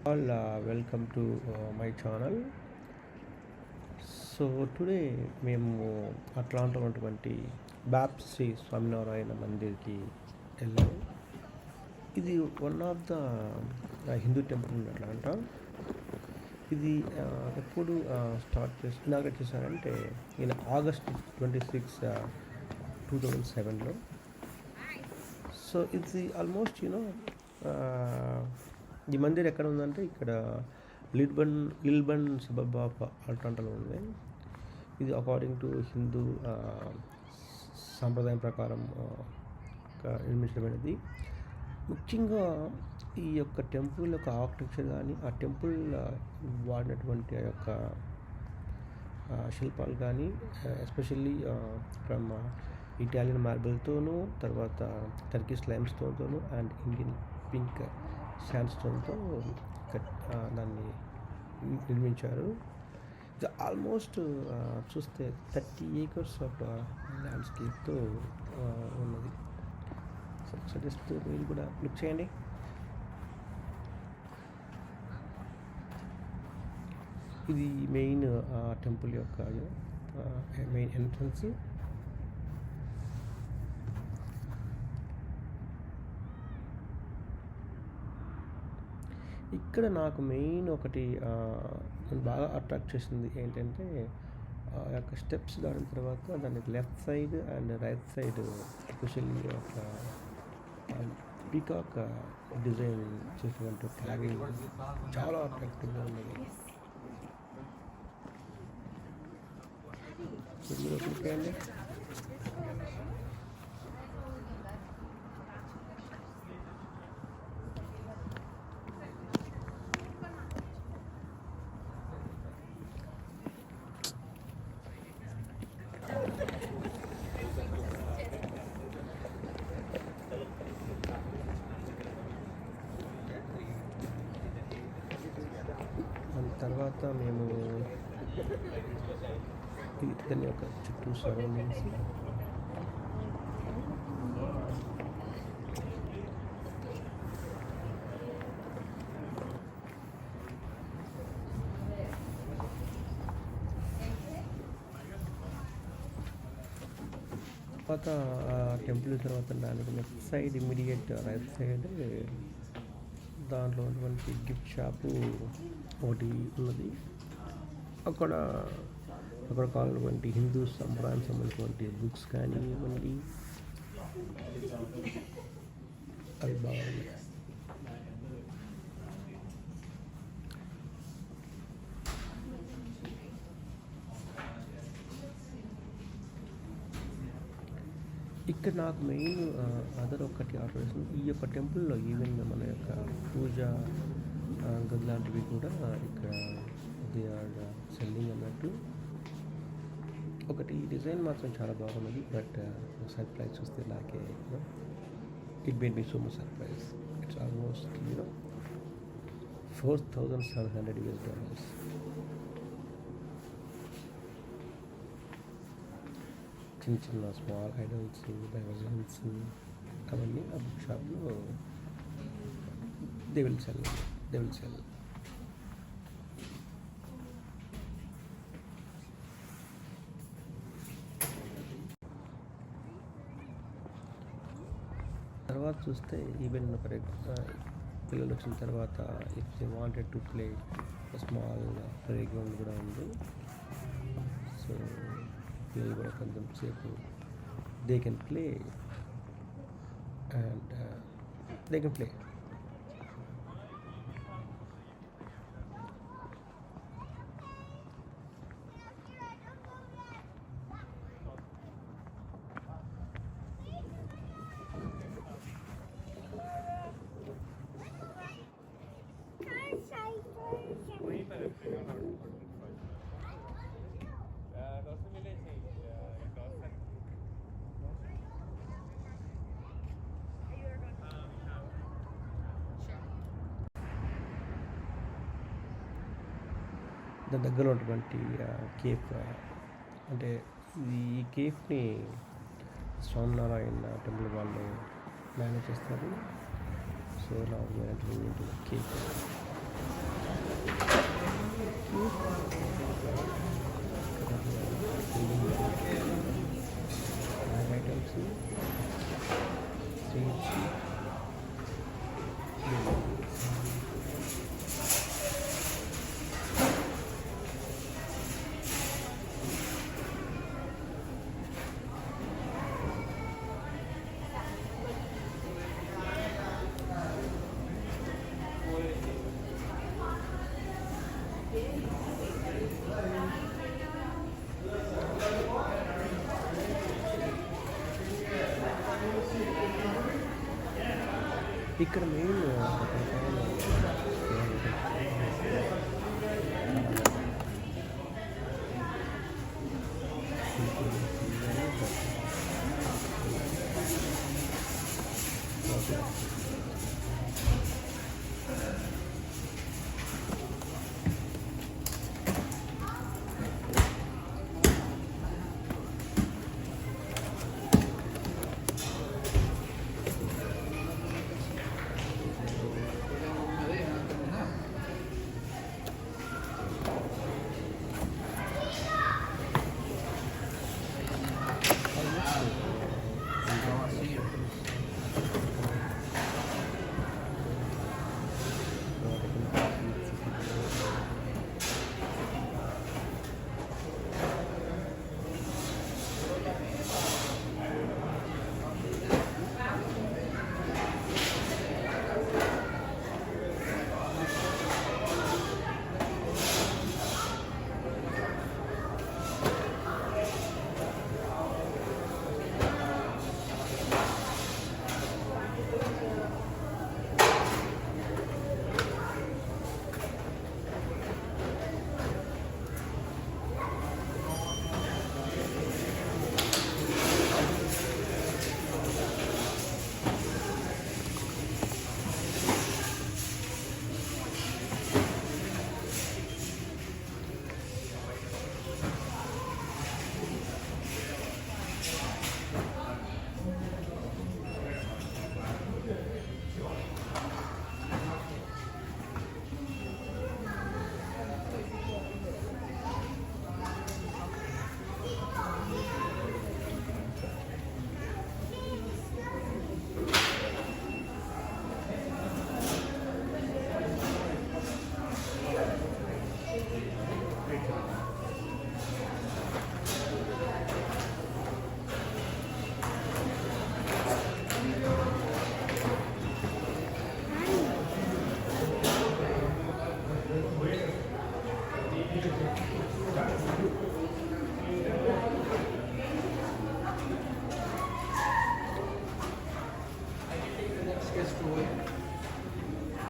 All welcome to my channel. So today మేము Atlanta ఉన్నటువంటి బాప్ శ్రీ స్వామినారాయణ మందిర్కి వెళ్ళాము. ఇది one of the Hindu temple in Atlanta. ఇది ఎప్పుడు ఇనాగ్రేట్ చేశారంటే ఆగస్ట్ 26, 2007లో. సో ఇది ఆల్మోస్ట్ ఈ మందిర్ ఎక్కడ ఉందంటే ఇక్కడ లిల్బన్ సబర్బ్ ఆఫ్ అట్లాంటాలో ఉంది. ఇది అకార్డింగ్ టు హిందూ సాంప్రదాయం ప్రకారం నిర్మించబడినది. ముఖ్యంగా ఈ యొక్క టెంపుల్ యొక్క ఆర్కిటెక్చర్ కానీ ఆ టెంపుల్ వాడినటువంటి ఆ యొక్క శిల్పాలు కానీ ఎస్పెషల్లీ ఫ్రమ్ ఇటాలియన్ మార్బుల్తోనూ, తర్వాత టర్కిష్ లైమ్స్టోన్తోనూ అండ్ ఇండియన్ పింక్ శాండ్స్టోన్తో దాన్ని నిర్మించారు. ఇది ఆల్మోస్ట్ చూస్తే 30 acres ఆఫ్ ల్యాండ్స్కేప్తో ఉన్నది. సో సజెస్ట్ మీరు కూడా లుక్ చేయండి. ఇది మెయిన్ టెంపుల్ యొక్క మెయిన్ ఎంట్రన్స్. ఇక్కడ నాకు మెయిన్ ఒకటి బాగా అట్రాక్ట్ చేసింది ఏంటంటే ఆ యొక్క స్టెప్స్ దాటిన తర్వాత దానికి left side and right side especially ఒక పీకాక్ డిజైన్ చేసినటువంటి ఫ్లాగింగ్ చాలా అట్రాక్టివ్గా ఉన్నది. మీరు చూడండి. దాని తర్వాత మేము దాని యొక్క చుట్టూ సరౌండింగ్స్ తర్వాత టెంపుల్ తర్వాత దానికి left side immediate right side దాంట్లో ఉన్నటువంటి గిఫ్ట్ షాపు ఒకటి ఉన్నది. అక్కడ కావాలన్నటువంటి హిందూ సంప్రదాయం సంబంధించినటువంటి బుక్స్ కానీ ఇవ్వండి, అవి బాగున్నాయి. ఇక్కడ నాకు మెయిన్ ఒకటి ఆర్డర్ చేసింది. ఈ యొక్క టెంపుల్లో ఈవెన్ మన యొక్క పూజ గది లాంటివి కూడా ఇక్కడ దే ఆర్ సెల్లింగ్ అన్నట్టు. ఒకటి డిజైన్ మాత్రం చాలా బాగున్నది, బట్ సర్ప్రైజ్ చూస్తే నాకే it made me so much surprise. It's almost $4,700. చిన్న స్మాల్ ఐడల్స్, డైవర్జన్స్ అవన్నీ ఆ బుక్ షాప్లో దే విల్ సెల్. తర్వాత చూస్తే ఈవెన్ పిల్లలు వచ్చిన తర్వాత if they wanted to play small play ground కూడా ఉంది. సో పిల్లలు కూడా కొంచెం సేపు they can play and they can play. దాని దగ్గర ఉన్నటువంటి కేఫ్, అంటే ఈ కేఫ్ని స్వామినారాయణ టెంపుల్ వాళ్ళు మేనేజ్ చేస్తారు. సో నా కేఫ్ ఐటమ్స్ స్వీట్స్ ఇక్కడ main Let's get to it.